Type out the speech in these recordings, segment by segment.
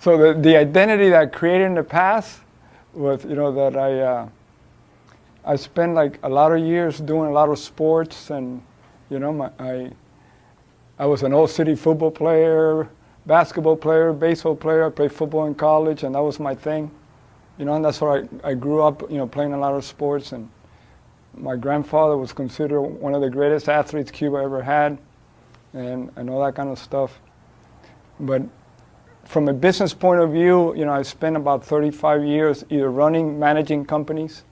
So the identity that I created in the past was, that I spent like a lot of years doing a lot of sports, and I was an old city football player, basketball player, baseball player. I played football in college, and that was my thing. And that's where I grew up, playing a lot of sports. And my grandfather was considered one of the greatest athletes Cuba ever had, and all that kind of stuff. But from a business point of view, I spent about 35 years either managing companies,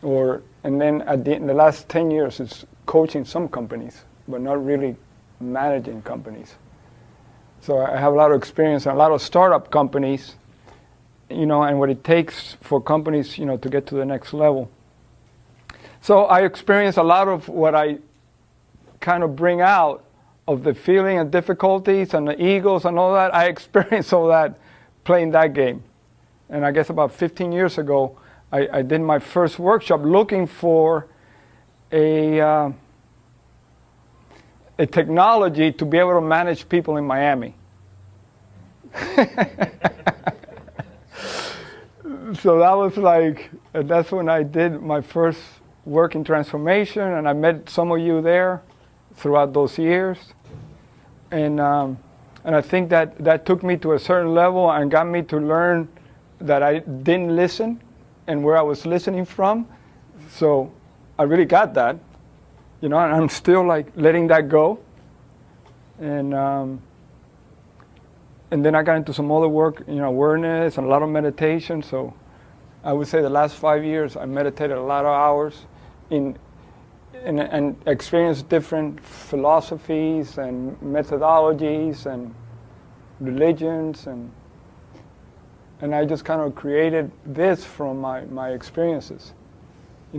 and then in the last 10 years, it's coaching some companies, but not really managing companies. So I have a lot of experience in a lot of startup companies, and what it takes for companies, to get to the next level. So I experience a lot of what I kind of bring out of the feeling and difficulties and the egos and all that. I experienced all that playing that game. And I guess about 15 years ago, I did my first workshop looking for a technology to be able to manage people in Miami. So that was that's when I did my first work in transformation, and I met some of you there throughout those years. And I think that took me to a certain level and got me to learn that I didn't listen and where I was listening from. So I really got that, and I'm still letting that go. And then I got into some other work, awareness and a lot of meditation. So I would say the last 5 years I meditated a lot of hours and experienced different philosophies and methodologies and religions, and I just kind of created this from my experiences.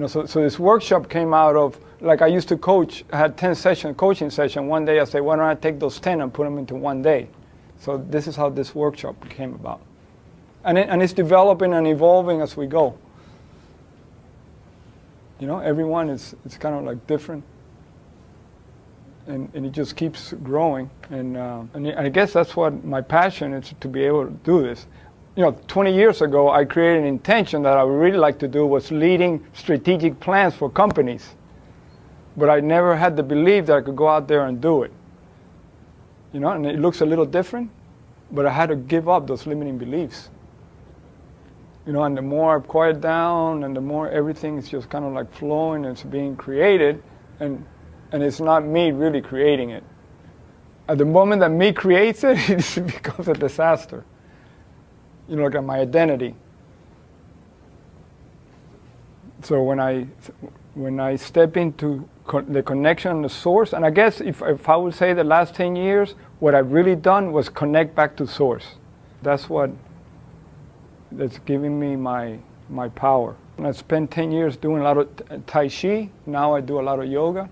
So this workshop came out of, I used to coach. I had 10 coaching session. One day I said, why don't I take those 10 and put them into one day? So this is how this workshop came about. And it's developing and evolving as we go. Everyone is kind of different. And it just keeps growing. And I guess that's what my passion is, to be able to do this. 20 years ago, I created an intention that I would really like to do was leading strategic plans for companies. But I never had the belief that I could go out there and do it. And it looks a little different, but I had to give up those limiting beliefs. And the more I've quieted down, and the more everything is just kind of flowing, and it's being created, and it's not me really creating it. At the moment that me creates it, it becomes a disaster. My identity. So when I step into the connection, the source, and I guess if I would say the last 10 years, what I've really done was connect back to source. That's giving me my power. And I spent 10 years doing a lot of Tai Chi. Now I do a lot of yoga.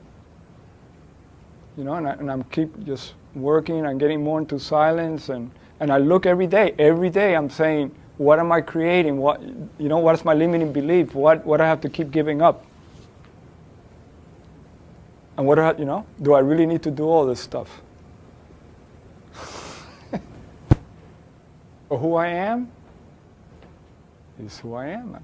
And I'm keep just working and getting more into silence, and I look every day. Every day I'm saying, what am I creating? What's my limiting belief? What I have to keep giving up? And do I really need to do all this stuff? Or who I am is who I am.